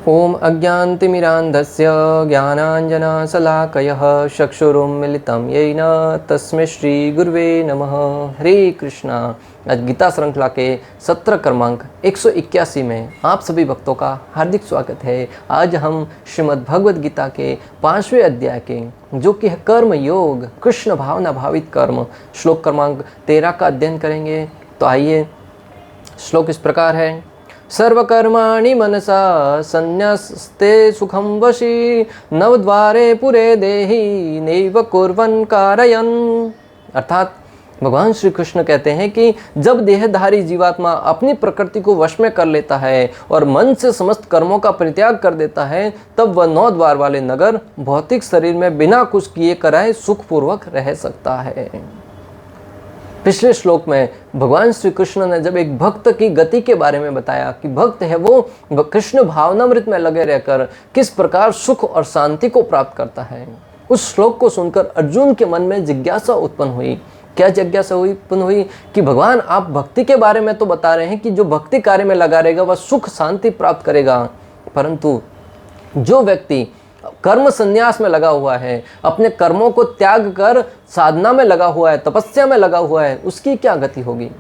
ओम अज्ञानतिमिरान्धस्य ज्ञानाञ्जनशलाकयः चक्षुरुन्मिलितं येन तस्मै श्री गुरुवे नमः। हरे कृष्णा। आज गीता श्रृंखला के सत्र क्रमांक 181 में आप सभी भक्तों का हार्दिक स्वागत है। आज हम श्रीमद् भगवद गीता के 5वें अध्याय के जो कि है कर्म योग, कृष्ण भावना भावित कर्म, श्लोक क्रमांक 13 का अध्ययन करेंगे। तो आइए, श्लोक इस प्रकार है। सर्वकर्माणि मनसा संन्यस्ते सुखम वशी नवद्वारे पुरे देहि नैव कुर्वन् कारयन्। अर्थात भगवान श्री कृष्ण कहते हैं कि जब देहधारी जीवात्मा अपनी प्रकृति को वश में कर लेता है और मन से समस्त कर्मों का परित्याग कर देता है, तब वह 9 द्वार वाले नगर भौतिक शरीर में बिना कुछ किए कराए सुखपूर्वक रह सकता है। पिछले श्लोक में भगवान श्री कृष्ण ने जब एक भक्त की गति के बारे में बताया कि भक्त है वो कृष्ण भावनामृत में लगे रहकर किस प्रकार सुख और शांति को प्राप्त करता है, उस श्लोक को सुनकर अर्जुन के मन में जिज्ञासा उत्पन्न हुई। क्या जिज्ञासा उत्पन्न हुई कि भगवान आप भक्ति के बारे में तो बता रहे हैं कि जो भक्ति कार्य में लगा रहेगा वह सुख शांति प्राप्त करेगा, परंतु जो व्यक्ति कर्म संन्यास में लगा हुआ है, अपने कर्मों को त्याग कर साधना में लगा हुआ है, तपस्या में लगा हुआ है, उसकी क्या गति होगी?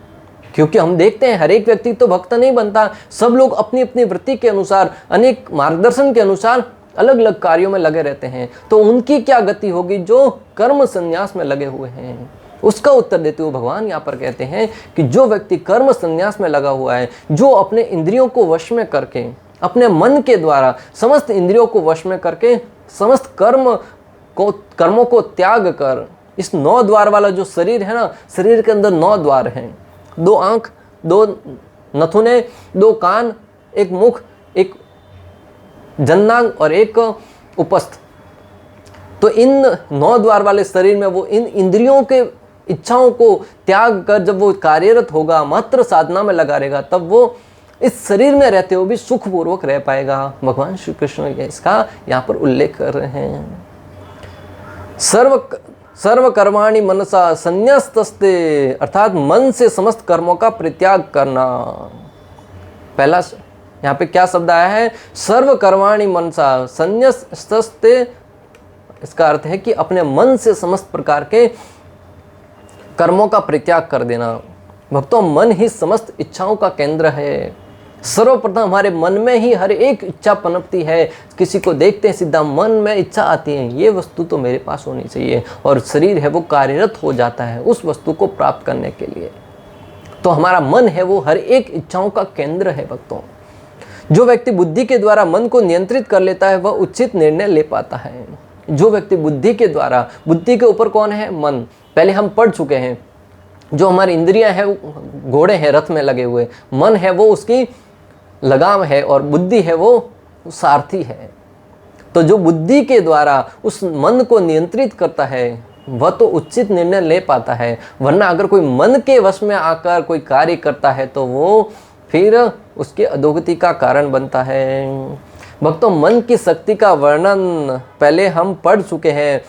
क्योंकि हम देखते हैं हर एक व्यक्ति तो भक्त नहीं बनता, सब लोग अपनी अपनी वृत्ति के अनुसार, अनेक मार्गदर्शन के अनुसार अलग अलग कार्यों में लगे रहते हैं। तो उनकी क्या गति होगी जो कर्म संन्यास में लगे हुए हैं? उसका उत्तर देते हुए भगवान यहाँ पर कहते हैं कि जो व्यक्ति कर्म संन्यास में लगा हुआ है, जो अपने इंद्रियों को वश में करके, अपने मन के द्वारा समस्त इंद्रियों को वश में करके समस्त कर्मों को त्याग कर, इस 9 द्वार वाला जो शरीर है ना, शरीर के अंदर 9 द्वार हैं, 2 आंख, 2 नथुने, 2 कान, 1 मुख, 1 जन्नांग और 1 उपस्थ। तो इन 9 द्वार वाले शरीर में वो इन इंद्रियों के इच्छाओं को त्याग कर जब वो कार्यरत होगा, मात्र साधना में लगा रहेगा, तब वो इस शरीर में रहते हुए भी सुखपूर्वक रह पाएगा। भगवान श्री कृष्ण इसका यहाँ पर उल्लेख कर रहे हैं। सर्व कर्माणि मनसा संन्यस्तस्ते, अर्थात मन से समस्त कर्मों का परित्याग करना। पहला यहाँ पे क्या शब्द आया है? सर्व कर्माणि मनसा संन्यस्तस्ते। इसका अर्थ है कि अपने मन से समस्त प्रकार के कर्मों का परित्याग कर देना। भक्तों, मन ही समस्त इच्छाओं का केंद्र है। सर्वप्रथम हमारे मन में ही हर एक इच्छा पनपती है। किसी को देखते हैं सीधा मन में इच्छा आती है, ये वस्तु तो मेरे पास होनी चाहिए, और शरीर है वो कार्यरत हो जाता है उस वस्तु को प्राप्त करने के लिए। तो हमारा मन है वो हर एक इच्छाओं का केंद्र है। भक्तों, जो व्यक्ति बुद्धि के द्वारा मन को नियंत्रित कर लेता है वह उचित निर्णय ले पाता है। जो व्यक्ति बुद्धि के द्वारा, बुद्धि के ऊपर कौन है? मन। पहले हम पढ़ चुके हैं, जो हमारी इंद्रियां हैं वो घोड़े हैं रथ में लगे हुए, मन है वो उसकी लगाम है और बुद्धि है वो सारथी है। तो जो बुद्धि के द्वारा उस मन को नियंत्रित करता है वह तो उचित निर्णय ले पाता है, वरना अगर कोई मन के वश में आकर कोई कार्य करता है तो वो फिर उसके अधोगति का कारण बनता है। भक्तों, मन की शक्ति का वर्णन पहले हम पढ़ चुके हैं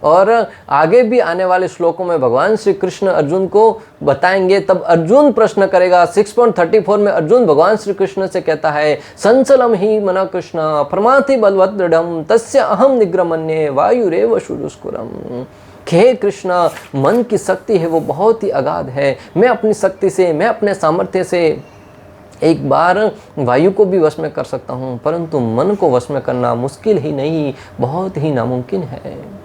और आगे भी आने वाले श्लोकों में भगवान श्री कृष्ण अर्जुन को बताएंगे। तब अर्जुन प्रश्न करेगा। 6.34 में अर्जुन भगवान श्री कृष्ण से कहता है, संचलम ही मन कृष्ण प्रमाथि बलवत् दृढ़म तस्य अहम निग्रमन्ये वायुरेव शुरुस्कुरम। हे कृष्ण, मन की शक्ति है वो बहुत ही अगाध है। मैं अपनी शक्ति से, मैं अपने सामर्थ्य से एक बार वायु को भी वश में कर सकता हूँ, परंतु मन को वश में करना मुश्किल ही नहीं, बहुत ही नामुमकिन है।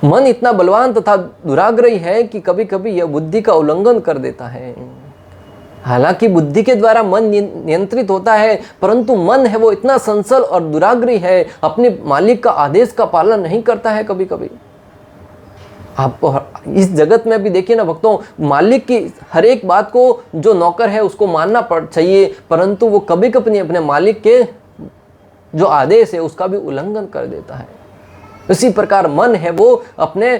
मन इतना बलवान तथा दुराग्रही है कि कभी कभी यह बुद्धि का उल्लंघन कर देता है। हालांकि बुद्धि के द्वारा मन नियंत्रित होता है, परंतु मन है वो इतना संचल और दुराग्रही है, अपने मालिक का आदेश का पालन नहीं करता है। कभी कभी आप इस जगत में भी देखिए ना भक्तों, मालिक की हर एक बात को जो नौकर है उसको मानना चाहिए, परंतु वो कभी कभी अपने मालिक के जो आदेश है उसका भी उल्लंघन कर देता है। इसी प्रकार मन है वो अपने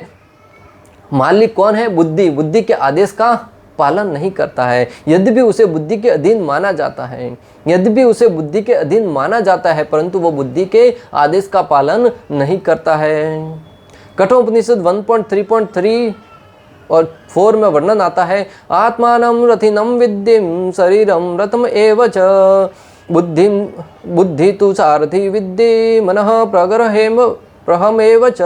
मालिक कौन है? बुद्धि, बुद्धि के आदेश का पालन नहीं करता है। यद्यपि उसे बुद्धि के अधीन माना जाता है, यद्यपि उसे बुद्धि के अधीन माना जाता है, परंतु वो बुद्धि के आदेश का पालन नहीं करता है। कठोपनिषद 1.3.3 और 4 में वर्णन आता है, आत्मानं रथिनं विद्धिं शरीरं रथम एव च बुद्धि तु सारथि विद्ये मनः प्रहमेव च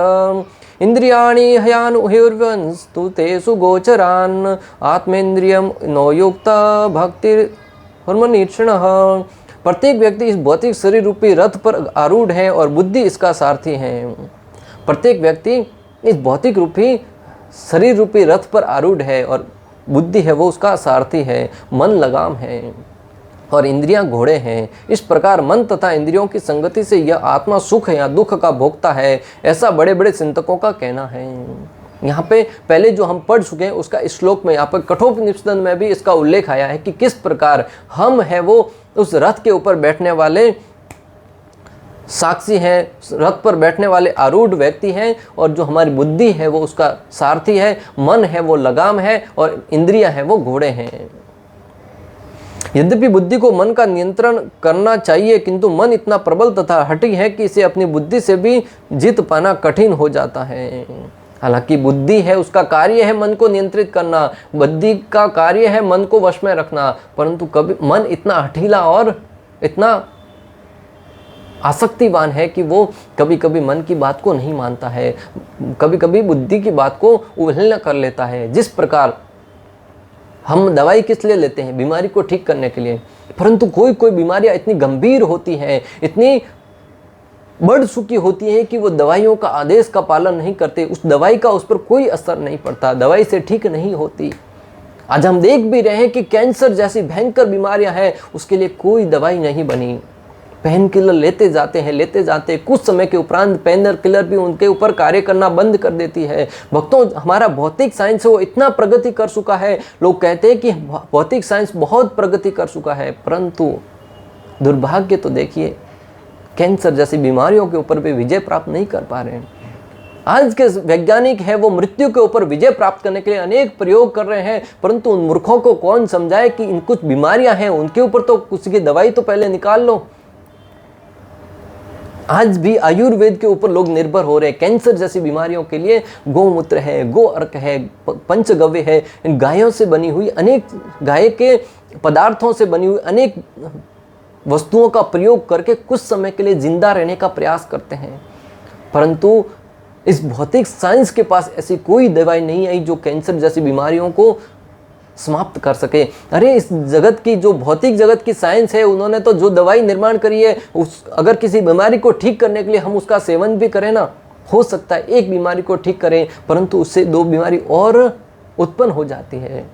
इंद्रियाणि हयानुहिर्वंस्तु तेषु गोचरान् आत्मेन्द्रियम नो युक्ता भक्तिर्हर्मनिर्षणः। प्रत्येक व्यक्ति इस भौतिक शरीर रूपी रथ पर आरूढ़ है और बुद्धि इसका सारथी है। प्रत्येक व्यक्ति इस भौतिक रूपी शरीर रूपी रथ पर आरूढ़ है और बुद्धि है वो उसका सारथी है, मन लगाम है और इंद्रियां घोड़े हैं। इस प्रकार मन तथा इंद्रियों की संगति से यह आत्मा सुख या दुख का भोक्ता है, ऐसा बड़े बड़े चिंतकों का कहना है। यहाँ पे पहले जो हम पढ़ चुके हैं उसका इस श्लोक में यहाँ पर कठोपनिषद में भी इसका उल्लेख आया है कि किस प्रकार हम है वो उस रथ के ऊपर बैठने वाले साक्षी हैं, रथ पर बैठने वाले आरूढ़ व्यक्ति हैं और जो हमारी बुद्धि है वो उसका सारथी है, मन है वो लगाम है और इंद्रियां है वो घोड़े हैं। यद्यपि बुद्धि को मन का नियंत्रण करना चाहिए, किंतु मन इतना प्रबल तथा हठी है कि इसे अपनी बुद्धि से भी जीत पाना कठिन हो जाता है। हालांकि बुद्धि है उसका कार्य है मन को नियंत्रित करना, बुद्धि का कार्य है मन को वश में रखना, परंतु कभी मन इतना हठीला और इतना आसक्तिवान है कि वो कभी कभी मन की बात को नहीं मानता है, कभी कभी बुद्धि की बात को उल्लंघन कर लेता है। जिस प्रकार हम दवाई किस लिए लेते हैं? बीमारी को ठीक करने के लिए, परंतु कोई कोई बीमारियां इतनी गंभीर होती हैं, इतनी बढ़ चुकी होती है कि वो दवाइयों का आदेश का पालन नहीं करते, उस दवाई का उस पर कोई असर नहीं पड़ता, दवाई से ठीक नहीं होती। आज हम देख भी रहे हैं कि कैंसर जैसी भयंकर बीमारियां हैं, उसके लिए कोई दवाई नहीं बनी। पेन किलर लेते जाते हैं, कुछ समय के उपरांत पेन किलर भी उनके ऊपर कार्य करना बंद कर देती है। भक्तों, हमारा भौतिक साइंस वो इतना प्रगति कर चुका है, लोग कहते हैं कि भौतिक साइंस बहुत प्रगति कर चुका है, परंतु दुर्भाग्य तो देखिए कैंसर जैसी बीमारियों के ऊपर भी विजय प्राप्त नहीं कर पा रहे हैं। आज के वैज्ञानिक है वो मृत्यु के ऊपर विजय प्राप्त करने के लिए अनेक प्रयोग कर रहे हैं, परंतु उन मूर्खों को कौन समझाए कि इन कुछ बीमारियां हैं, उनके ऊपर तो कुछ की दवाई तो पहले निकाल लो। आज भी आयुर्वेद के ऊपर लोग निर्भर हो रहे हैं। कैंसर जैसी बीमारियों के लिए गोमूत्र है, गो अर्क है, पंचगव्य है, इन गायों से बनी हुई अनेक गाय के पदार्थों से बनी हुई अनेक वस्तुओं का प्रयोग करके कुछ समय के लिए जिंदा रहने का प्रयास करते हैं, परंतु इस भौतिक साइंस के पास ऐसी कोई दवाई नहीं आई जो कैंसर जैसी बीमारियों को समाप्त कर सके। अरे इस जगत की जो भौतिक जगत की साइंस है, उन्होंने तो जो दवाई निर्माण करी है, उस अगर किसी बीमारी को ठीक करने के लिए हम उसका सेवन भी करें ना, हो सकता है एक बीमारी को ठीक करें, परंतु उससे दो बीमारी और उत्पन्न हो जाती है।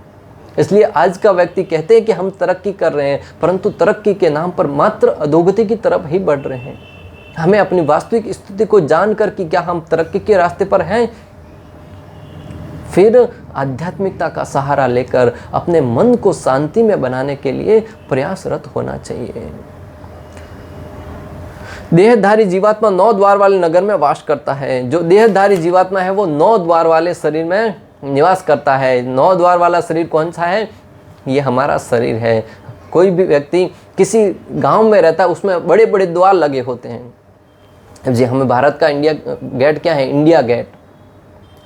इसलिए आज का व्यक्ति कहते हैं कि हम तरक्की कर रहे हैं, परंतु तरक्की के नाम पर मात्र अधोगति की तरफ ही बढ़ रहे हैं। हमें अपनी वास्तविक स्थिति को जानकर कि क्या हम तरक्की के रास्ते पर हैं, फिर आध्यात्मिकता का सहारा लेकर अपने मन को शांति में बनाने के लिए प्रयासरत होना चाहिए। देहधारी जीवात्मा 9 द्वार वाले नगर में वास करता है। जो देहधारी जीवात्मा है वो 9 द्वार वाले शरीर में निवास करता है। 9 द्वार वाला शरीर कौन सा है? ये हमारा शरीर है। कोई भी व्यक्ति किसी गांव में रहता है, उसमें बड़े बड़े द्वार लगे होते हैं। जी हमें भारत का इंडिया गेट क्या है? इंडिया गेट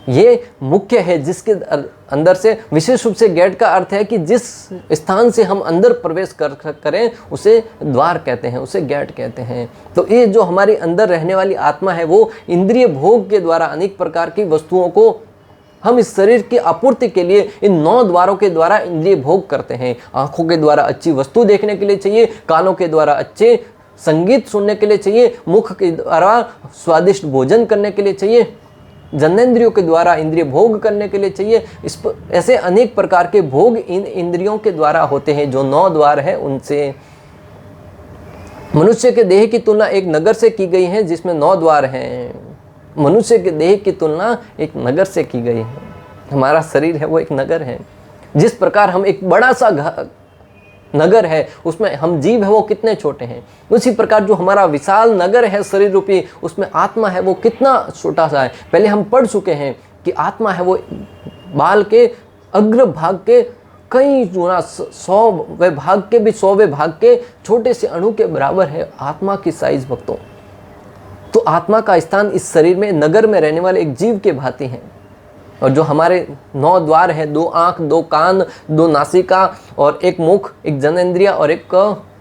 ये मुख्य है, जिसके अंदर से विशेष रूप से गेट का अर्थ है कि जिस स्थान से हम अंदर प्रवेश करें उसे द्वार कहते हैं, उसे गेट कहते हैं। तो ये जो हमारे अंदर रहने वाली आत्मा है वो इंद्रिय भोग के द्वारा अनेक प्रकार की वस्तुओं को हम इस शरीर की आपूर्ति के लिए इन 9 द्वारों के द्वारा इंद्रिय भोग करते हैं। आंखों के द्वारा अच्छी वस्तु देखने के लिए चाहिए, कानों के द्वारा अच्छे संगीत सुनने के लिए चाहिए, मुख के द्वारा स्वादिष्ट भोजन करने के लिए चाहिए, जन्नेंद्रियों के द्वारा इंद्रिय भोग करने के लिए चाहिए। ऐसे अनेक प्रकार के भोग इन इंद्रियों के द्वारा होते हैं। जो 9 द्वार है उनसे मनुष्य के देह की तुलना एक नगर से की गई है जिसमें 9 द्वार हैं। मनुष्य के देह की तुलना एक नगर से की गई है। हमारा शरीर है वो एक नगर है। जिस प्रकार हम एक बड़ा सा नगर है, उसमें हम जीव है वो कितने छोटे हैं, उसी प्रकार जो हमारा विशाल नगर है शरीर रूपी, उसमें आत्मा है वो कितना छोटा सा है। पहले हम पढ़ चुके हैं कि आत्मा है वो बाल के अग्र भाग के कई गुना 100वें भाग के भी 100वें भाग के छोटे से अणु के बराबर है आत्मा की साइज भक्तों। तो आत्मा का स्थान इस शरीर में नगर में रहने वाले एक जीव के भांति है। और जो हमारे 9 द्वार है, 2 आँख, 2 कान, 2 नासिका और एक मुख, एक जनेंद्रिया और एक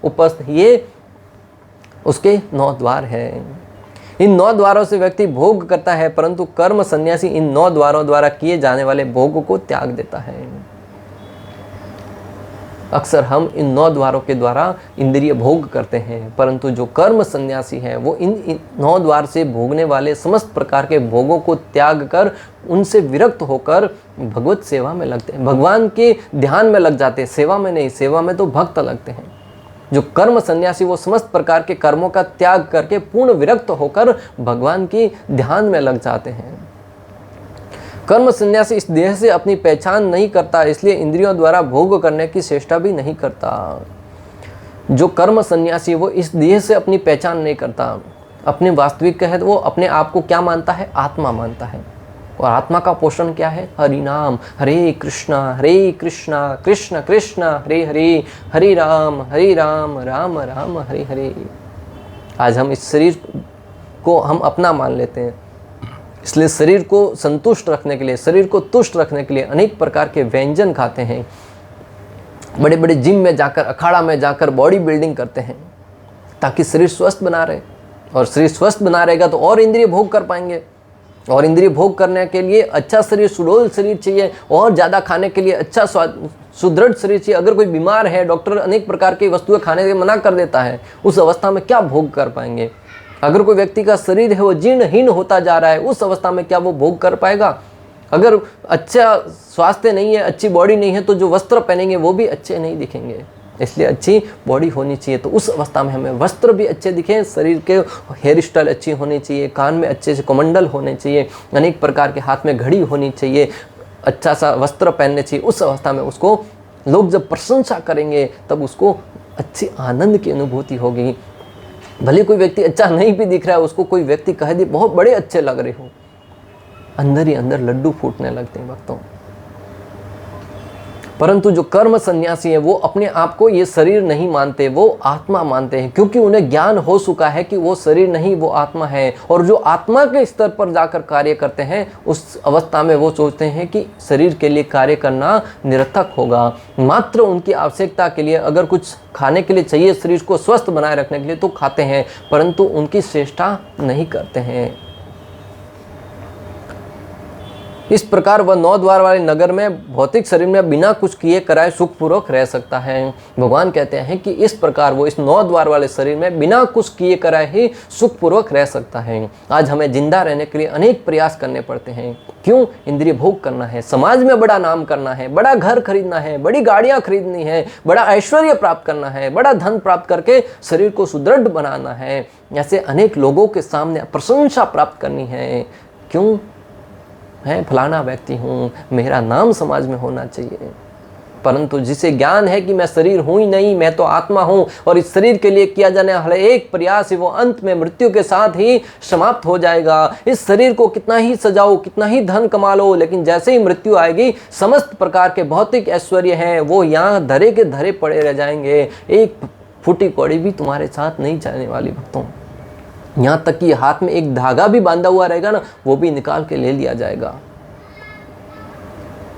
उपस्थ, ये उसके 9 द्वार हैं। इन 9 द्वारों से व्यक्ति भोग करता है, परंतु कर्म सन्यासी इन 9 द्वारों द्वारा किए जाने वाले भोग को त्याग देता है। अक्सर हम इन 9 द्वारों के द्वारा इंद्रिय भोग करते हैं, परंतु जो कर्म सन्यासी है वो इन 9 द्वार से भोगने वाले समस्त प्रकार के भोगों को त्याग कर उनसे विरक्त होकर भगवत सेवा में लगते हैं, भगवान के ध्यान में लग जाते हैं। सेवा में नहीं, सेवा में तो भक्त लगते हैं। जो कर्म सन्यासी वो समस्त प्रकार के कर्मों का त्याग करके पूर्ण विरक्त होकर भगवान की ध्यान में लग जाते हैं। कर्म सन्यासी इस देह से अपनी पहचान नहीं करता, इसलिए इंद्रियों द्वारा भोग करने की चेष्टा भी नहीं करता। जो कर्म सन्यासी वो इस देह से अपनी पहचान नहीं करता, अपने वास्तविक है तो वो अपने आप को क्या मानता है? आत्मा मानता है। और आत्मा का पोषण क्या है? हरि नाम, हरे कृष्णा कृष्ण कृष्ण हरे हरे, हरे राम राम राम हरे हरे। आज हम इस शरीर को हम अपना मान लेते हैं, इसलिए शरीर को संतुष्ट रखने के लिए, शरीर को तुष्ट रखने के लिए अनेक प्रकार के व्यंजन खाते हैं, बड़े बड़े जिम में जाकर, अखाड़ा में जाकर बॉडी बिल्डिंग करते हैं ताकि शरीर स्वस्थ बना रहे। और शरीर स्वस्थ बना रहेगा तो और इंद्रिय भोग कर पाएंगे, और इंद्रिय भोग करने के लिए अच्छा शरीर, सुडौल शरीर चाहिए, और ज़्यादा खाने के लिए अच्छा सुदृढ़ शरीर चाहिए। अगर कोई बीमार है, डॉक्टर अनेक प्रकार की वस्तुएं खाने से मना कर देता है, उस अवस्था में क्या भोग कर पाएंगे? अगर कोई व्यक्ति का शरीर है वो जीर्णहीन होता जा रहा है, उस अवस्था में क्या वो भोग कर पाएगा? अगर अच्छा स्वास्थ्य नहीं है, अच्छी बॉडी नहीं है, तो जो वस्त्र पहनेंगे वो भी अच्छे नहीं दिखेंगे। इसलिए अच्छी बॉडी होनी चाहिए, तो उस अवस्था में हमें वस्त्र भी अच्छे दिखें, शरीर के हेयर स्टाइल अच्छी होनी चाहिए, कान में अच्छे से कमंडल होने चाहिए, अनेक प्रकार के हाथ में घड़ी होनी चाहिए, अच्छा सा वस्त्र पहनने चाहिए। उस अवस्था में उसको लोग जब प्रशंसा करेंगे तब उसको अच्छी आनंद की अनुभूति होगी। भले कोई व्यक्ति अच्छा नहीं भी दिख रहा है, उसको कोई व्यक्ति कह दे बहुत बड़े अच्छे लग रहे हो, अंदर ही अंदर लड्डू फूटने लगते हैं भक्तों। परंतु जो कर्म सन्यासी है वो अपने आप को ये शरीर नहीं मानते, वो आत्मा मानते हैं, क्योंकि उन्हें ज्ञान हो चुका है कि वो शरीर नहीं, वो आत्मा है। और जो आत्मा के स्तर पर जाकर कार्य करते हैं, उस अवस्था में वो सोचते हैं कि शरीर के लिए कार्य करना निरर्थक होगा। मात्र उनकी आवश्यकता के लिए अगर कुछ खाने के लिए चाहिए, शरीर को स्वस्थ बनाए रखने के लिए, तो खाते हैं, परंतु उनकी चेष्टा नहीं करते हैं। इस प्रकार वह 9 द्वार वाले नगर में भौतिक शरीर में बिना कुछ किए कराए सुखपूर्वक रह सकता है। भगवान कहते हैं कि इस प्रकार वो इस 9 द्वार वाले शरीर में बिना कुछ किए कराए ही सुखपूर्वक रह सकता है। आज हमें जिंदा रहने के लिए अनेक प्रयास करने पड़ते हैं। क्यों? इंद्रिय भोग करना है, समाज में बड़ा नाम करना है, बड़ा घर खरीदना है, बड़ी गाड़ियां खरीदनी है, बड़ा ऐश्वर्य प्राप्त करना है, बड़ा धन प्राप्त करके शरीर को सुदृढ़ बनाना है, ऐसे अनेक लोगों के सामने प्रशंसा प्राप्त करनी है। क्यों? है फलाना व्यक्ति हूँ, मेरा नाम समाज में होना चाहिए। परंतु जिसे ज्ञान है कि मैं शरीर हूँ ही नहीं, मैं तो आत्मा हूँ, और इस शरीर के लिए किया जाने वाला एक प्रयास ही वो अंत में मृत्यु के साथ ही समाप्त हो जाएगा। इस शरीर को कितना ही सजाओ, कितना ही धन कमा लो, लेकिन जैसे ही मृत्यु आएगी समस्त प्रकार के भौतिक ऐश्वर्य हैं वो यहाँ धरे के धरे पड़े रह जाएंगे। एक फूटी कौड़ी भी तुम्हारे साथ नहीं जाने वाली भक्तों। यहाँ तक कि हाथ में एक धागा भी बांधा हुआ रहेगा ना, वो भी निकाल के ले लिया जाएगा।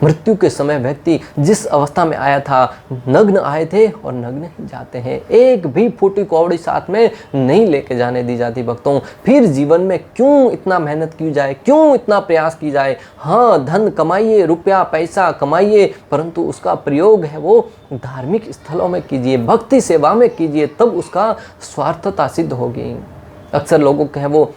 मृत्यु के समय व्यक्ति जिस अवस्था में आया था, नग्न आए थे और नग्न ही जाते हैं। एक भी फूटी कौड़ी साथ में नहीं लेके जाने दी जाती भक्तों। फिर जीवन में क्यों इतना मेहनत की जाए, क्यों इतना प्रयास की जाए? हाँ, धन कमाइए, रुपया पैसा कमाइए, परंतु उसका प्रयोग है वो धार्मिक स्थलों में कीजिए, भक्ति सेवा में कीजिए, तब उसका स्वार्थता सिद्ध होगी। अक्सर लोगों के वो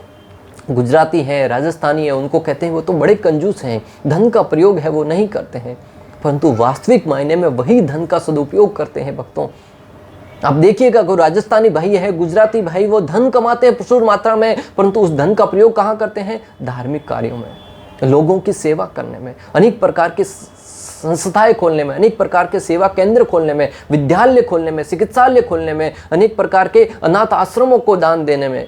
गुजराती हैं, राजस्थानी है, उनको कहते हैं वो तो बड़े कंजूस हैं, धन का प्रयोग है वो नहीं करते हैं, परंतु वास्तविक मायने में वही धन का सदुपयोग करते हैं भक्तों। आप देखिएगा, कोई राजस्थानी भाई है, गुजराती भाई, वो धन कमाते हैं प्रचुर मात्रा में, परंतु उस धन का प्रयोग कहाँ करते हैं? धार्मिक कार्यों में, लोगों की सेवा करने में, अनेक प्रकार के संस्थाएं खोलने में, अनेक प्रकार के सेवा केंद्र खोलने में, विद्यालय खोलने में, चिकित्सालय खोलने में, अनेक प्रकार के अनाथ आश्रमों को दान देने में,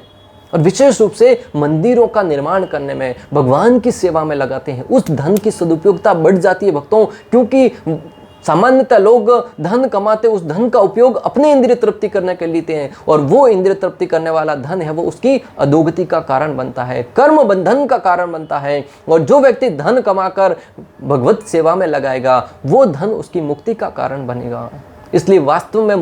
और विशेष रूप से मंदिरों का निर्माण करने में, भगवान की सेवा में लगाते हैं। उस धन की सदुपयोगिता बढ़ जाती है भक्तों, क्योंकि सामान्यतः लोग धन कमाते, उस धन का उपयोग अपने इंद्रिय तृप्ति करने के लिए लेते हैं, और वो इंद्रिय तृप्ति करने वाला धन है वो उसकी अधोगति का कारण बनता है, कर्म बंधन का कारण बनता है। और जो व्यक्ति धन कमाकर भगवत सेवा में लगाएगा वो धन उसकी मुक्ति का कारण बनेगा। इसलिए वास्तव में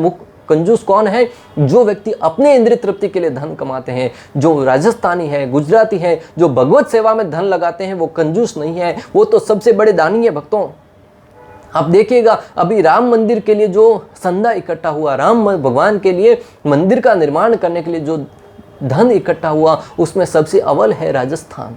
कंजूस कौन है? जो व्यक्ति अपने इंद्रिय तृप्ति के लिए धन कमाते हैं। जो राजस्थानी है, गुजराती है, जो भगवत सेवा में धन लगाते हैं, वो कंजूस नहीं है, वो तो सबसे बड़े दानी है भक्तों। आप देखिएगा अभी राम मंदिर के लिए जो चंदा इकट्ठा हुआ, राम भगवान के लिए मंदिर का निर्माण करने के लिए जो धन इकट्ठा हुआ, उसमें सबसे अव्वल है राजस्थान।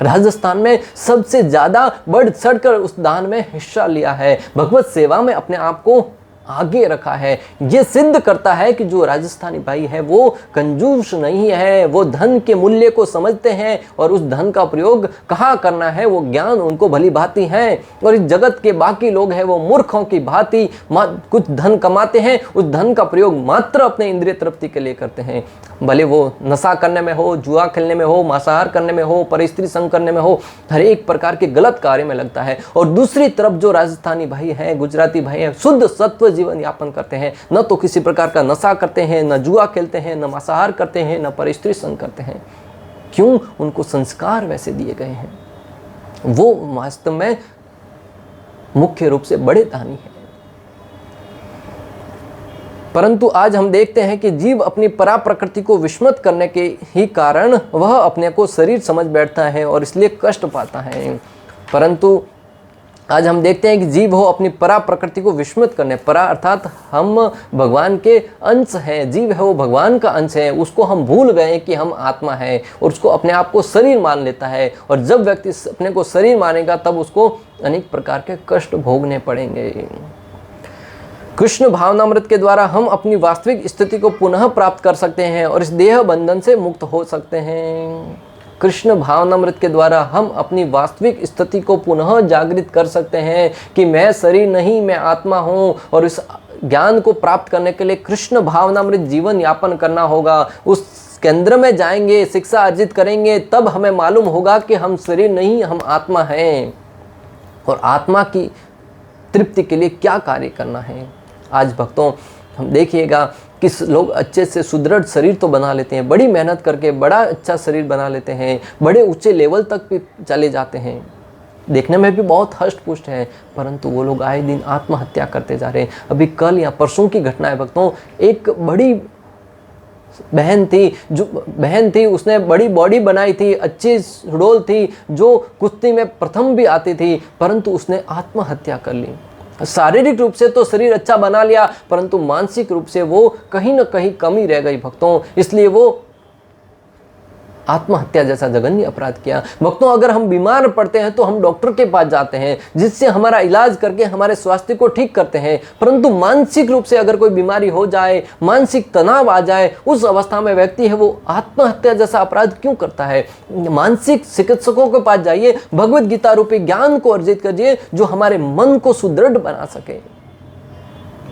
राजस्थान में सबसे ज्यादा बढ़ चढ़कर उस दान में हिस्सा लिया है, भगवत सेवा में अपने आप को आगे रखा है। ये सिद्ध करता है कि जो राजस्थानी भाई है वो कंजूस नहीं है, वो धन के मूल्य को समझते हैं और उस धन का प्रयोग कहाँ करना है वो ज्ञान उनको भली भांति है। और इस जगत के बाकी लोग हैं वो मूर्खों की भांति कुछ धन कमाते हैं, उस धन का प्रयोग मात्र अपने इंद्रिय तृप्ति के लिए करते हैं। भले वो नशा करने में हो, जुआ खेलने में हो, मांसाहार करने में हो, परस्त्री संग करने में हो, हर एक प्रकार के गलत कार्य में लगता है। और दूसरी तरफ जो राजस्थानी भाई हैं, गुजराती भाई हैं, शुद्ध सत्व जीवन यापन करते हैं, न तो किसी प्रकार का नशा करते हैं, न जुआ खेलते हैं, न मांसाहार करते हैं, न परस्त्री संग करते हैं। क्यों? उनको संस्कार वैसे दिए गए हैं। वो वास्तव में मुख्य रूप से बड़े दानी हैं। परंतु आज हम देखते हैं कि जीव अपनी परा प्रकृति को विस्मृत करने के ही कारण वह अपने को शरीर समझ बैठता है और इसलिए कष्ट पाता है। परंतु आज हम देखते हैं कि जीव हो अपनी परा प्रकृति को विस्मृत करने, परा अर्थात हम भगवान के अंश हैं, जीव है वो भगवान का अंश है, उसको हम भूल गए कि हम आत्मा है और उसको अपने आप को शरीर मान लेता है। और जब व्यक्ति अपने को शरीर मानेगा तब उसको अनेक प्रकार के कष्ट भोगने पड़ेंगे। कृष्ण भावनामृत के द्वारा हम अपनी वास्तविक स्थिति को पुनः प्राप्त कर सकते हैं और इस देह बंधन से मुक्त हो सकते हैं। कृष्ण भावनामृत के द्वारा हम अपनी वास्तविक स्थिति को पुनः जागृत कर सकते हैं कि मैं शरीर नहीं, मैं आत्मा हूँ। और इस ज्ञान को प्राप्त करने के लिए कृष्ण भावनामृत जीवन यापन करना होगा। उस केंद्र में जाएंगे, शिक्षा अर्जित करेंगे, तब हमें मालूम होगा कि हम शरीर नहीं, हम आत्मा हैं और आत्मा की तृप्ति के लिए क्या कार्य करना है। आज भक्तों हम देखिएगा कि लोग अच्छे से सुदृढ़ शरीर तो बना लेते हैं, बड़ी मेहनत करके बड़ा अच्छा शरीर बना लेते हैं, बड़े ऊंचे लेवल तक भी चले जाते हैं, देखने में भी बहुत हष्ट पुष्ट है, परंतु वो लोग आए दिन आत्महत्या करते जा रहे हैं। अभी कल या परसों की घटना है भक्तों, एक बड़ी बहन थी, उसने बड़ी बॉडी बनाई थी, अच्छी सुडौल थी, जो कुश्ती में प्रथम भी आती थी, परंतु उसने आत्महत्या कर ली। शारीरिक रूप से तो शरीर अच्छा बना लिया, परंतु मानसिक रूप से वो कहीं ना कहीं कमी रह गई भक्तों, इसलिए वो आत्महत्या जैसा जघन्य अपराध किया। भक्तों, अगर हम बीमार पड़ते हैं तो हम डॉक्टर के पास जाते हैं, जिससे हमारा इलाज करके हमारे स्वास्थ्य को ठीक करते हैं, परंतु मानसिक रूप से अगर कोई बीमारी हो जाए, मानसिक तनाव आ जाए, उस अवस्था में व्यक्ति है वो आत्महत्या जैसा अपराध क्यों करता है। मानसिक चिकित्सकों के पास जाइए, भगवत गीता रूपी ज्ञान को अर्जित करिए जो हमारे मन को सुदृढ़ बना सके।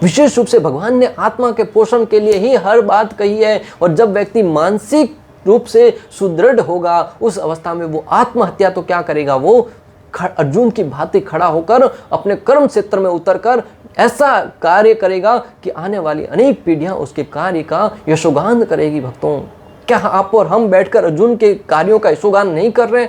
विशेष रूप से भगवान ने आत्मा के पोषण के लिए ही हर बात कही है, और जब व्यक्ति मानसिक रूप से सुदृढ़ होगा, उस अवस्था में वो आत्महत्या तो क्या करेगा, वो अर्जुन की भांति खड़ा होकर अपने कर्म क्षेत्र में उतरकर ऐसा कार्य करेगा कि आने वाली अनेक पीढ़ियां उसके कार्य का यशोगान करेगी। भक्तों, क्या आप और हम बैठकर अर्जुन के कार्यों का यशोगान नहीं कर रहे?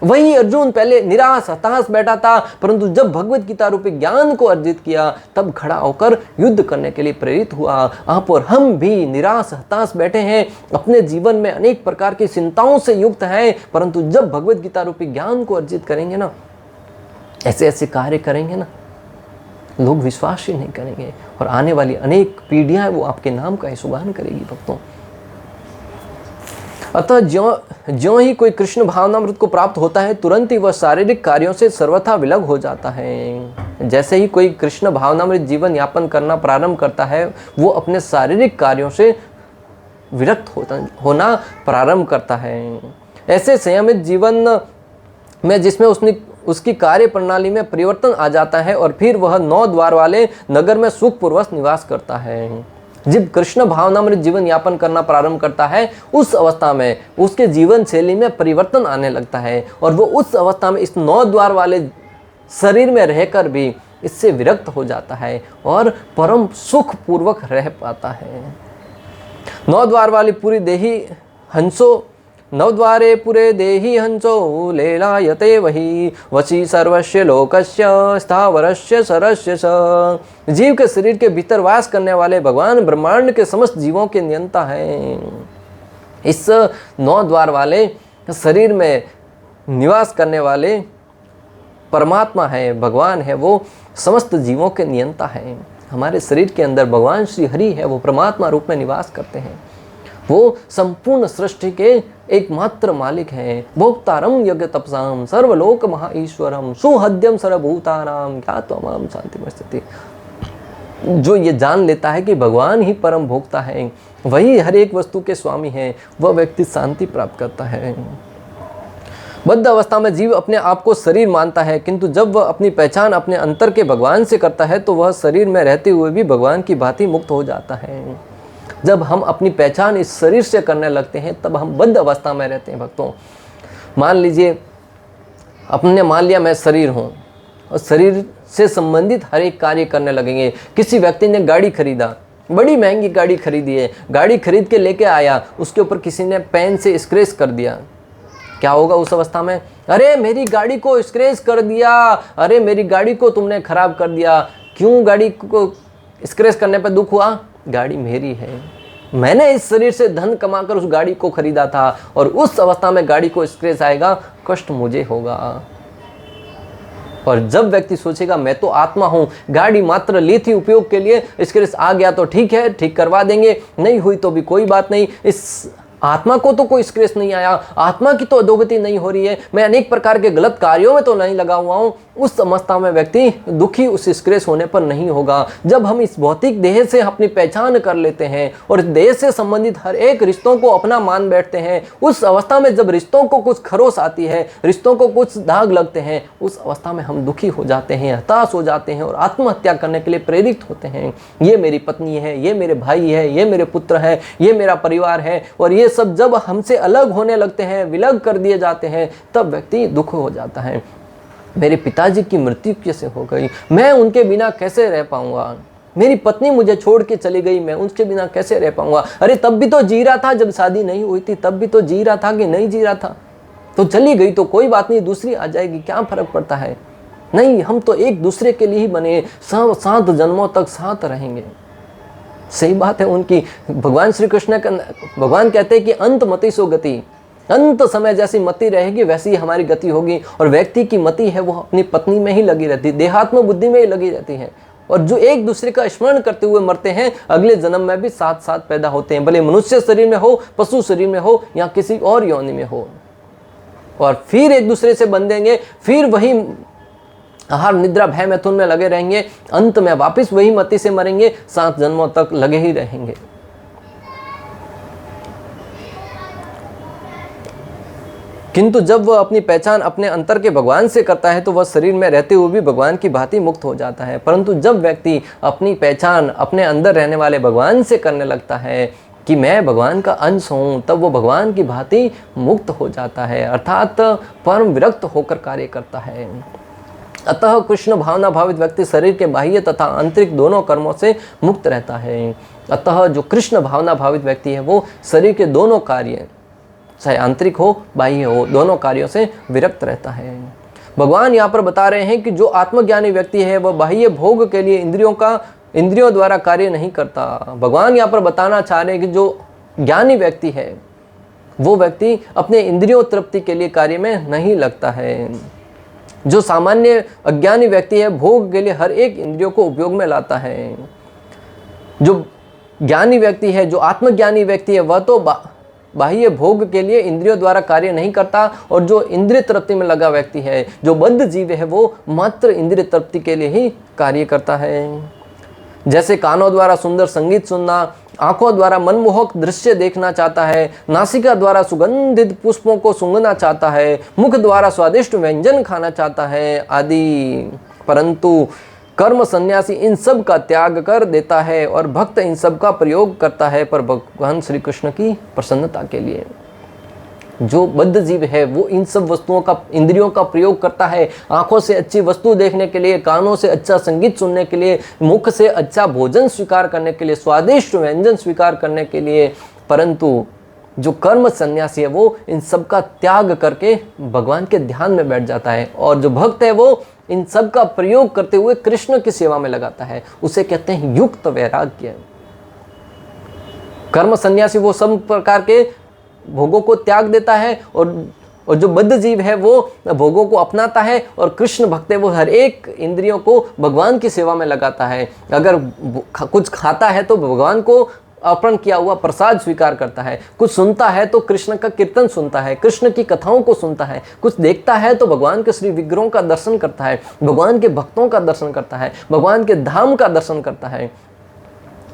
वही अर्जुन पहले निराश हताश बैठा था, परंतु जब भगवत गीता रूपी ज्ञान को अर्जित किया तब खड़ा होकर युद्ध करने के लिए प्रेरित हुआ। आप और हम भी निराश हताश बैठे हैं, अपने जीवन में अनेक प्रकार की चिंताओं से युक्त हैं, परंतु जब भगवत गीता रूपी ज्ञान को अर्जित करेंगे ना, ऐसे ऐसे कार्य करेंगे ना, लोग विश्वास ही नहीं करेंगे और आने वाली अनेक पीढ़ियां वो आपके नाम का यशोगान करेगी। भक्तों, अतः ज्यों ही कोई कृष्ण भावनामृत को प्राप्त होता है, तुरंत ही वह शारीरिक कार्यों से सर्वथा विलग हो जाता है। जैसे ही कोई कृष्ण भावनामृत जीवन यापन करना प्रारंभ करता है, वो अपने शारीरिक कार्यों से विरक्त होना प्रारंभ करता है। ऐसे संयमित जीवन में जिसमें उसकी कार्य प्रणाली में परिवर्तन आ जाता है और फिर वह 9 द्वार वाले नगर में सुखपूर्वक निवास करता है। जब कृष्ण भावनामृत जीवन यापन करना प्रारंभ करता है, उस अवस्था में उसके जीवन शैली में परिवर्तन आने लगता है और वो उस अवस्था में इस 9 द्वार वाले शरीर में रहकर भी इससे विरक्त हो जाता है और परम सुख पूर्वक रह पाता है। 9 द्वार वाली पूरी देही हंसों नवद्वारे पुरे देहि हंसो लेलायते वही वशी सर्वस्य लोकस्य स्थावरस्य सरस्य स। जीव के शरीर के भीतर वास करने वाले भगवान ब्रह्मांड के समस्त जीवों के नियंता हैं। इस 9 द्वार वाले शरीर में निवास करने वाले परमात्मा है, भगवान है, वो समस्त जीवों के नियंता है। हमारे शरीर के अंदर भगवान श्री हरि है, वो परमात्मा रूप में निवास करते हैं। वो संपूर्ण सृष्टि के एकमात्र मालिक हैं। भोक्तारम यज्ञ तपसाम सर्वलोक महाईश्वरम सुहद्यम सर्वभूतानाम ज्ञात्वामाम शांतिम स्थिति। जो ये जान लेता है कि भगवान ही परम भोक्ता है, वही हर एक वस्तु के स्वामी हैं, वह व्यक्ति शांति प्राप्त करता है। बद्ध अवस्था में जीव अपने आप को शरीर मानता है, किंतु जब वह अपनी पहचान अपने अंतर के भगवान से करता है तो वह शरीर में रहते हुए भी भगवान की भांति मुक्त हो जाता है। जब हम अपनी पहचान इस शरीर से करने लगते हैं तब हम बद्ध अवस्था में रहते हैं। भक्तों, मान लीजिए अपने मान लिया मैं शरीर हूँ और शरीर से संबंधित हर एक कार्य करने लगेंगे। किसी व्यक्ति ने गाड़ी खरीदा, बड़ी महंगी गाड़ी खरीदी है, गाड़ी खरीद के लेके आया, उसके ऊपर किसी ने पेन से स्क्रैच कर दिया, क्या होगा उस अवस्था में? अरे मेरी गाड़ी को स्क्रैच कर दिया, अरे मेरी गाड़ी को तुमने खराब कर दिया। क्यों गाड़ी को स्क्रैच करने पर दुख हुआ? गाड़ी मेरी है, मैंने इस शरीर से धन कमाकर उस गाड़ी को खरीदा था और उस अवस्था में गाड़ी को स्क्रैच आएगा, कष्ट मुझे होगा। और जब व्यक्ति सोचेगा मैं तो आत्मा हूं, गाड़ी मात्र ली थी उपयोग के लिए, स्क्रैच आ गया तो ठीक है, ठीक करवा देंगे, नहीं हुई तो भी कोई बात नहीं, इस आत्मा को तो कोई स्क्रैच नहीं आया, आत्मा की तो अधोगति नहीं हो रही है, मैं अनेक प्रकार के गलत कार्यों में तो नहीं लगा हुआ हूं, उस अवस्था में व्यक्ति दुखी उस स्क्रैच होने पर नहीं होगा। जब हम इस भौतिक देह से अपनी पहचान कर लेते हैं और देह से संबंधित हर एक रिश्तों को अपना मान बैठते हैं, उस अवस्था में जब रिश्तों को कुछ खरोश आती है, रिश्तों को कुछ दाग लगते हैं, उस अवस्था में हम दुखी हो जाते हैं, हताश हो जाते हैं और आत्महत्या करने के लिए प्रेरित होते हैं। ये मेरी पत्नी है, ये मेरे भाई है, ये मेरे पुत्र है, ये मेरा परिवार है, और ये सब जब हमसे अलग होने लगते हैं, विलग कर दिए जाते हैं, तब व्यक्ति दुख हो जाता है। मेरे पिताजी की मृत्यु कैसे हो गई, मैं उनके बिना कैसे रह पाऊंगा, मेरी पत्नी मुझे छोड़ के चली गई, मैं उनके बिना कैसे रह पाऊंगा। अरे तब भी तो जी रहा था, जब शादी नहीं हुई थी तब भी तो जी रहा था कि नहीं जी रहा था, तो चली गई तो कोई बात नहीं, दूसरी आ जाएगी, क्या फर्क पड़ता है। नहीं, हम तो एक दूसरे के लिए ही बने, 7 जन्मों तक साथ रहेंगे। सही बात है उनकी। भगवान श्री कृष्ण का भगवान कहते हैं कि अंत मति सो गति, अंत समय जैसी मति रहेगी वैसी ही हमारी गति होगी। और व्यक्ति की मति है वो अपनी पत्नी में ही लगी रहती है, देहात्म बुद्धि में ही लगी रहती है। और जो एक दूसरे का स्मरण करते हुए मरते हैं, अगले जन्म में भी साथ साथ पैदा होते हैं, भले मनुष्य शरीर में हो, पशु शरीर में हो या किसी और योनि में हो, और फिर एक दूसरे से बंधेंगे, फिर वही आहार निद्रा भय मैथुन में लगे रहेंगे, अंत में वापस वही मति से मरेंगे, 7 जन्मों तक लगे ही रहेंगे। किंतु जब वह अपनी पहचान अपने अंतर के भगवान से करता है तो वह शरीर में रहते हुए भी भगवान की भांति मुक्त हो जाता है। परंतु जब व्यक्ति अपनी पहचान अपने अंदर रहने वाले भगवान से करने लगता है कि मैं भगवान का अंश हूँ, तब वो भगवान की भांति मुक्त हो जाता है, अर्थात परम विरक्त होकर कार्य करता है। अतः कृष्ण भावना भावित व्यक्ति शरीर के बाह्य तथा आंतरिक दोनों कर्मों से मुक्त रहता है। अतः जो कृष्ण भावना भावित व्यक्ति है वो शरीर के दोनों कार्य, चाहे आंतरिक हो बाह्य हो, दोनों कार्यों से विरक्त रहता है। भगवान यहाँ पर बता रहे हैं कि जो आत्मज्ञानी व्यक्ति है वह बाह्य भोग के लिए इंद्रियों द्वारा कार्य नहीं करता। भगवान यहाँ पर बताना चाह रहे हैं कि जो ज्ञानी व्यक्ति है वो व्यक्ति अपने इंद्रियों तृप्ति के लिए कार्य में नहीं लगता है। जो सामान्य अज्ञानी व्यक्ति है भोग के लिए हर एक इंद्रियों को उपयोग में लाता है। जो ज्ञानी व्यक्ति है, जो आत्मज्ञानी व्यक्ति है, वह तो बाह्य भोग के लिए इंद्रियों द्वारा कार्य नहीं करता, और जो इंद्रिय तृप्ति में लगा व्यक्ति है, जो बद्ध जीव है, वो मात्र इंद्रिय तृप्ति के लिए ही कार्य करता है। जैसे कानों द्वारा सुंदर संगीत सुनना, आंखों द्वारा मनमोहक दृश्य देखना चाहता है, नासिका द्वारा सुगंधित पुष्पों को सूंघना चाहता है, मुख द्वारा स्वादिष्ट व्यंजन खाना चाहता है आदि, परंतु कर्म सन्यासी इन सब का त्याग कर देता है और भक्त इन सब का प्रयोग करता है पर भगवान श्री कृष्ण की प्रसन्नता के लिए। जो बद्ध जीव है वो इन सब वस्तुओं का, इंद्रियों का प्रयोग करता है, आंखों से अच्छी वस्तु देखने के लिए, कानों से अच्छा संगीत सुनने के लिए, मुख से अच्छा भोजन स्वीकार करने के लिए, स्वादिष्ट व्यंजन स्वीकार करने के लिए, परंतु जो कर्म सन्यासी है वो इन सब का त्याग करके भगवान के ध्यान में बैठ जाता है, और जो भक्त है वो इन सब का प्रयोग करते हुए कृष्ण की सेवा में लगाता है, उसे कहते हैं युक्त वैराग्य। कर्म सन्यासी वो सब प्रकार के भोगों को त्याग देता है, और जो बद्ध जीव है वो भोगों को अपनाता है, और कृष्ण भक्त है वो हर एक इंद्रियों को भगवान की सेवा में लगाता है। अगर कुछ खाता है तो भगवान को अर्पण किया हुआ प्रसाद स्वीकार करता है, कुछ सुनता है तो कृष्ण का कीर्तन सुनता है, कृष्ण की कथाओं को सुनता है, कुछ देखता है तो भगवान के श्री विग्रहों का दर्शन करता है, भगवान के भक्तों का दर्शन करता है, भगवान के धाम का दर्शन करता है।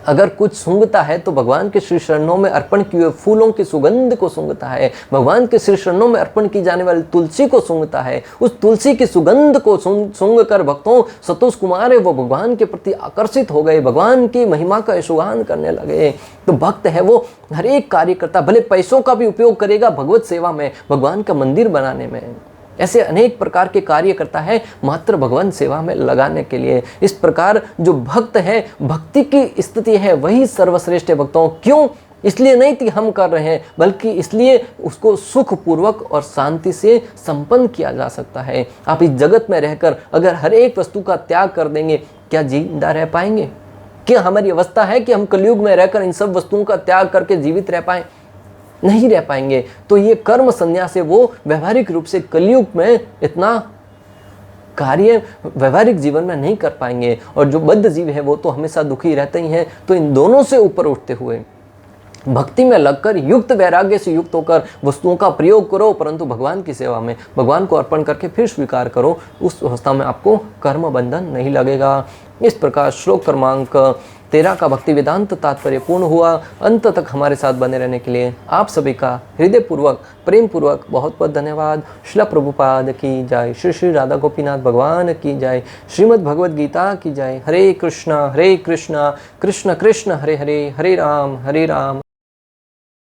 अगर कुछ सूंघता है तो भगवान के श्री चरणों में अर्पण किए हुए फूलों की सुगंध को सूंघता है, भगवान के श्री चरणों में अर्पण की जाने वाली तुलसी को सूंघता है। उस तुलसी की सुगंध को सूंघ कर भक्तों सतोष कुमार है वो भगवान के प्रति आकर्षित हो गए, भगवान की महिमा का यशोगान करने लगे। तो भक्त है वो हर एक कार्य करता, भले पैसों का भी उपयोग करेगा भगवत सेवा में, भगवान का मंदिर बनाने में, ऐसे अनेक प्रकार के कार्य करता है मात्र भगवान सेवा में लगाने के लिए। इस प्रकार जो भक्त है, भक्ति की स्थिति है वही सर्वश्रेष्ठ है भक्तों। क्यों? इसलिए नहीं कि हम कर रहे हैं, बल्कि इसलिए उसको सुखपूर्वक और शांति से संपन्न किया जा सकता है। आप इस जगत में रहकर अगर हर एक वस्तु का त्याग कर देंगे, क्या जिंदा रह पाएंगे? क्या हमारी अवस्था है कि हम कलयुग में रहकर इन सब वस्तुओं का त्याग करके जीवित रह पाएं? नहीं रह पाएंगे। तो ये कर्म संन्यास है वो व्यवहारिक रूप से कलयुग में इतना कार्य व्यवहारिक जीवन में नहीं कर पाएंगे, और जो बद्ध जीव है वो तो हमेशा दुखी रहते ही हैं। तो इन दोनों से ऊपर उठते हुए भक्ति में लगकर युक्त वैराग्य से युक्त होकर वस्तुओं का प्रयोग करो, परंतु भगवान की सेवा में भगवान को अर्पण करके फिर स्वीकार करो। उस अवस्था में आपको कर्म बंधन नहीं लगेगा। इस प्रकार श्लोक क्रमांक 13 का भक्ति वेदांत तात्पर्य पूर्ण हुआ। अंत तक हमारे साथ बने रहने के लिए आप सभी का हृदयपूर्वक प्रेम पूर्वक बहुत बहुत धन्यवाद। श्रील प्रभुपाद की जय, श्री श्री राधा गोपीनाथ भगवान की जय, श्रीमद् भगवद गीता की जय। हरे कृष्णा कृष्ण कृष्ण हरे हरे, हरे राम